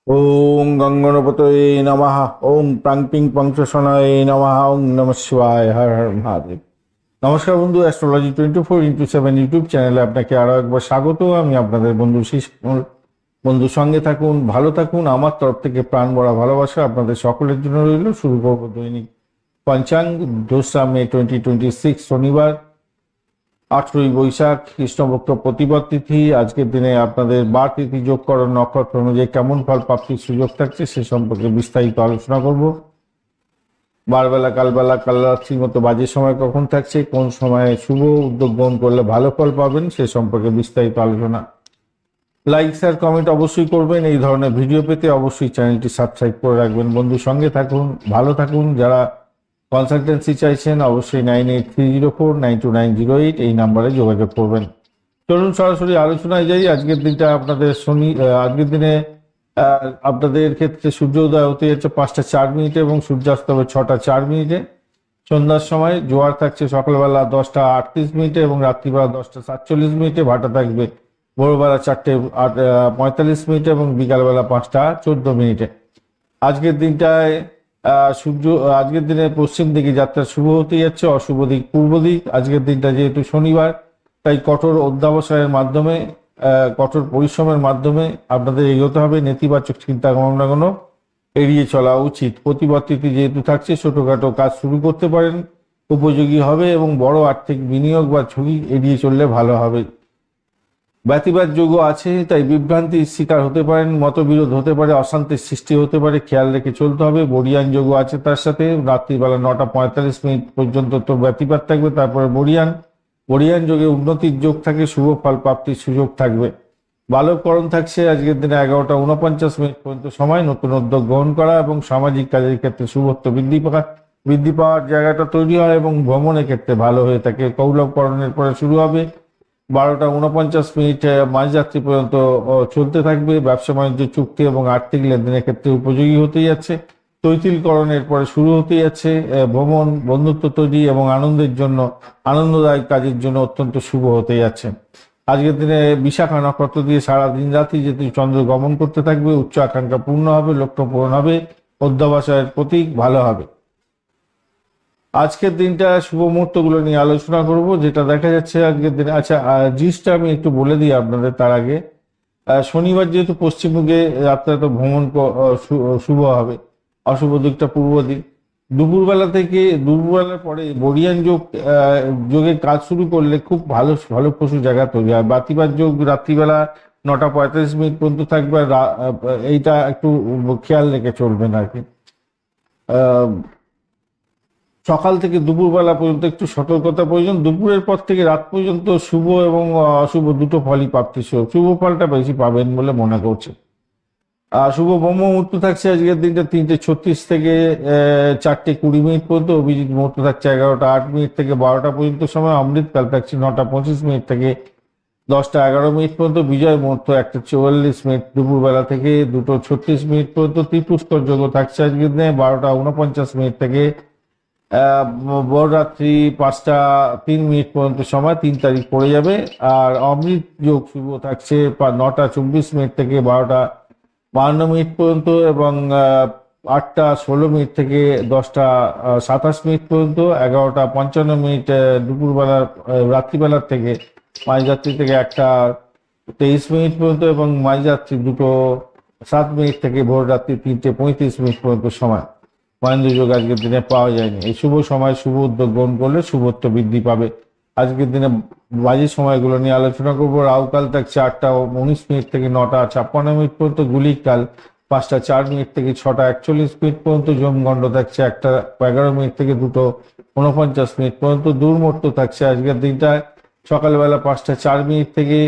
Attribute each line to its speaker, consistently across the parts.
Speaker 1: ওং গঙ্গণপতয়ে নমঃ। ওং প্রাং পিং পঞ্চশনায় নমঃ। ওং নমঃ শিবায়। হর হর মহাদেব। নমস্কার বন্ধু, অ্যাস্ট্রোলজি 24x7 ইউটিউব চ্যানেলে আপনাকে আরো একবার স্বাগত। আমি আপনাদের বন্ধু শিশমল। বন্ধু সঙ্গে থাকুন, ভালো থাকুন। আমার তরফ থেকে প্রাণ ভরা ভালোবাসা আপনাদের সকলের জন্য রইল। শুরু করব দৈনিক পঞ্চাঙ্গ 2 মে 2026 শনিবার, 8ই বৈশাখ, কৃষ্ণপক্ষ প্রতিপদ তিথি। আজকের দিনে আপনাদের বার তিথি যোগকরণ নক্ষত্র অনুযায়ী কেমন ফল প্রাপ্তির সুযোগ থাকছে সে সম্পর্কে বিস্তারিত আলোচনা করব। বারবেলা কালবেলা কালরাত্রির মতো বাজে সময় কখন থাকছে, কোন সময়ে শুভ উদ্যোগ গ্রহণ করলে ভালো ফল পাবেন সে সম্পর্কে বিস্তারিত আলোচনা। লাইক শেয়ার কমেন্ট অবশ্যই করবেন। এই ধরনের ভিডিও পেতে অবশ্যই চ্যানেলটি সাবস্ক্রাইব করে রাখবেন। বন্ধু সঙ্গে থাকুন, ভালো থাকুন। যারা কনসালটেন্সি চাইছেন অবশ্যই 9830492908 এই নাম্বারে যোগাযোগ করবেন। চলুন সরাসরি আলোচনায় যাই। আজকের দিনটা আপনাদের আজকের দিনে আপনাদের ক্ষেত্রে সূর্যোদয় হতে যাচ্ছে 5টা 4 মিনিটে এবং সূর্যাস্ত হবে 6টা 4 মিনিটে। সন্ধ্যার সময় জোয়ার থাকছে সকালবেলা 10টা 38 মিনিটে এবং রাত্রিবেলা 10টা 47 মিনিটে। ভাটা থাকবে ভোরবেলা 4টে 45 মিনিটে এবং বিকালবেলা 5টা 14 মিনিটে। আজকের দিনটায় আজকের দিনে পশ্চিম দিকে যাত্রা শুভ হতে যাচ্ছে, অশুভ দিক পূর্ব দিক। আজকের দিনটা যেহেতু শনিবার, তাই কঠোর অধ্যবসায়ের মাধ্যমে কঠোর পরিশ্রমের মাধ্যমে আপনাদের এগোতে হবে। নেতিবাচক চিন্তা ভাবনাগুলো এড়িয়ে চলা উচিত। প্রতিপদ তিথি যেহেতু থাকছে, ছোটখাটো কাজ শুরু করতে পারেন, উপযোগী হবে এবং বড় আর্থিক বিনিয়োগ বা ঝুঁকি এড়িয়ে চললে ভালো হবে। ব্যতিবাদ যোগও আছে, তাই বিভ্রান্তির শিকার হতে পারেন, মতবিরোধ হতে পারে, অশান্তির সৃষ্টি হতে পারে, খেয়াল রেখে চলতে হবে। বরিয়ান যোগও আছে তার সাথে। রাত্রিবেলা 9টা 45 মিনিট পর্যন্ত তো ব্যতিবাদ থাকবে, তারপরে বরিয়ান যোগে উন্নতির যোগ থাকে, শুভ ফল প্রাপ্তির সুযোগ থাকবে। বালককরণ থাকছে আজকের দিনে 11টা 49 মিনিট পর্যন্ত সময় নতুন উদ্যোগ গ্রহণ করা এবং সামাজিক কাজের ক্ষেত্রে শুভত্ব বৃদ্ধি পাওয়ার জায়গাটা তৈরি হয় এবং ভ্রমণের ক্ষেত্রে ভালো হয়ে থাকে। কৌলভকরণের পরে শুরু হবে 12টা 49 মিনিট মাঝরাত্রি পর্যন্ত চলতে থাকবে। ব্যবসা বাণিজ্য চুক্তি এবং আর্থিক লেনদেনের ক্ষেত্রে উপযোগী হতে যাচ্ছে। তৈতিলকরণের পরে শুরু হতে যাচ্ছে ভ্রমণ, বন্ধুত্ব তৈরি এবং আনন্দের জন্য, আনন্দদায়ক কাজের জন্য অত্যন্ত শুভ হতে যাচ্ছে। আজকের দিনে বিশাখা নক্ষত্র দিয়ে সারা দিন রাত্রি যেহেতু চন্দ্র গমন করতে থাকবে, উচ্চ আকাঙ্ক্ষা পূর্ণ হবে, লক্ষ্য পূরণ হবে, অধ্যবসায়ের প্রতীক ভালো হবে। আজকের দিনটা শুভ মুহূর্তগুলো নিয়ে আলোচনা করব, যেটা দেখা যাচ্ছে আজকের দিনে। আচ্ছা, জিনিসটা আমি একটু বলে দিই আপনাদের তার আগে। শনিবার যেহেতু পশ্চিমবঙ্গে যাত্রাটা ভ্রমণ শুভ হবে, অশুভ দিকটা পূর্ব দিক। দুপুরবেলার পরে বরিয়ান যোগে কাজ শুরু করলে খুব ভালো ভালো পশু জায়গা তৈরি হয়। বাতিবাদ যোগ রাত্রিবেলা 9টা 45 মিনিট পর্যন্ত থাকবে। এইটা একটু খেয়াল রেখে চলবেন আর কি। সকাল থেকে দুপুরবেলা পর্যন্ত একটু সতর্কতা প্রয়োজন। দুপুরের পর থেকে রাত পর্যন্ত শুভ এবং অশুভ দুটো ফলই প্রাপ্তি। শুভ ফলটা বেশি পাবেন বলে মনে করছে। শুভ ব্রহ্ম মুহূর্ত থাকছে আজকের দিনটা 3টে 36 থেকে 4টে 20 মিনিট পর্যন্ত। অভিজিৎ মুহূর্ত থাকছে 11টা 8 মিনিট থেকে 12টা পর্যন্ত সময়। অমৃতকাল থাকছে 9টা 25 মিনিট থেকে 10টা 11 মিনিট পর্যন্ত। বিজয় মুহূর্ত 1টা 44 মিনিট দুপুরবেলা থেকে 2টো 36 মিনিট পর্যন্ত। ত্রিপুষ্কর যোগ থাকছে আজকের দিনে 12টা 49 মিনিট থেকে বড়রাত্রি 5টা 3 মিনিট পর্যন্ত সময়। 3 তারিখ পড়ে যাবে। আর অমৃত যোগ শুভ থাকছে 9টা 24 মিনিট থেকে 12টা 52 মিনিট পর্যন্ত এবং 8টা 16 মিনিট থেকে 10টা 27 মিনিট পর্যন্ত। 11টা 55 মিনিট দুপুরবেলা রাত্রিবেলার থেকে মাঝরাত্রি থেকে 1টা 23 মিনিট পর্যন্ত এবং মাঝরাত্রি 2টো 7 মিনিট থেকে ভোর রাত্রি 3টে 35 মিনিট পর্যন্ত সময়। মহেন্দ্র যোগ আজকের দিনে পাওয়া যায়নি। এই শুভ সময় শুভ উদ্যোগ গ্রহণ করলে শুভত্ব বৃদ্ধি পাবে। আজকের দিনে বাজে সময়গুলো নিয়ে আলোচনা করবো। রাহুকাল থাকছে 8টা 19 মিনিট থেকে 9টা 56 মিনিট পর্যন্ত। গুলিক কাল 5টা 4 মিনিট থেকে 6টা 41 মিনিট পর্যন্ত। যমগণ্ড থাকছে 1টা 11 মিনিট থেকে 2টো 49 মিনিট পর্যন্ত। দুর্মূর্ত থাকছে আজকের দিনটায় সকালবেলা 5টা 4 মিনিট থেকে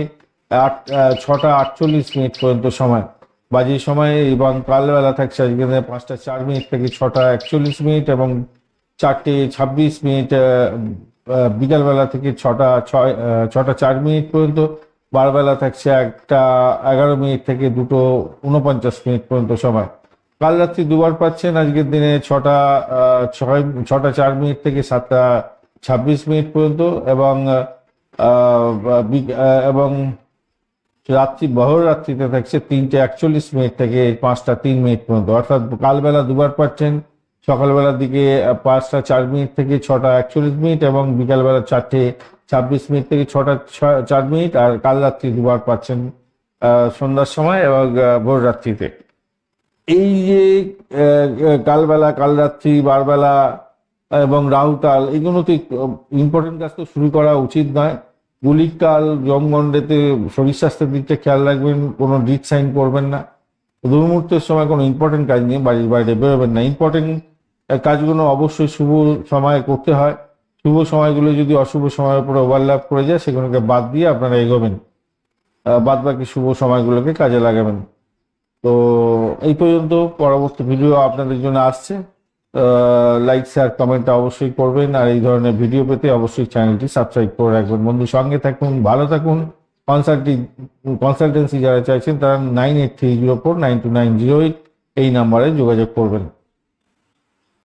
Speaker 1: 6টা 48 মিনিট পর্যন্ত সময় বাজে সময়। এবং কালবেলা থাকছে আজকে 5টা 4 মিনিট থেকে 6টা 41 মিনিট এবং 4টে 26 মিনিট বিকালবেলা থেকে 6টা 4 মিনিট পর্যন্ত। বারবেলা থাকছে 1টা 11 মিনিট থেকে 2টো 49 মিনিট পর্যন্ত সময়। কাল রাত্রি দুবার পাচ্ছেন আজকের দিনে 6টা 4 মিনিট থেকে 7টা 26 মিনিট পর্যন্ত এবং এবং বহর রাত্রিতে থাকছে 3:41 থেকে 5:03 পর্যন্ত, অর্থাৎ কালবেলা দুবার পাচ্ছেন, সকালবেলার দিকে 5:04 থেকে 6:41, এবং বিকালবেলা 4:26 থেকে 6:04, আর কাল রাত্রি দুবার পাচ্ছেন সন্ধ্যার সময় এবং ভোর রাত্রিতে। এই যে কালবেলা, কাল রাত্রি, বারবেলা এবং রাহুকাল, এগুলোতে ইম্পর্টেন্ট কাজ তো শুরু করা উচিত নয়। গুলিক কাল, জমগণ্ডেতে শরীর স্বাস্থ্যের দিকটা খেয়াল রাখবেন, কোনো ডিট সাইন করবেন না। দুর্মুহূর্তের সময় কোনো ইম্পর্টেন্ট কাজ নিয়ে বাড়ির বাইরে বেরোবেন না। ইম্পর্টেন্ট কাজগুলো অবশ্যই শুভ সময়ে করতে হয়। শুভ সময়গুলো যদি অশুভ সময়ের উপরে ওভারল্যাপ করে যায়, সেগুলোকে বাদ দিয়ে আপনারা এগোবেন, বাদ বাকি শুভ সময়গুলোকে কাজে লাগাবেন। তো এই পর্যন্ত, পরবর্তী ভিডিও আপনাদের জন্য আসছে। লাইক, শেয়ার, কমেন্টটা অবশ্যই করবেন, আর এই ধরনের ভিডিও পেতে অবশ্যই চ্যানেলটি সাবস্ক্রাইব করে রাখবেন। বন্ধু, সঙ্গে থাকুন, ভালো থাকুন। কনসালটেন্সি যারা চাইছেন তারা 9830492908 এই নাম্বারে যোগাযোগ করবেন।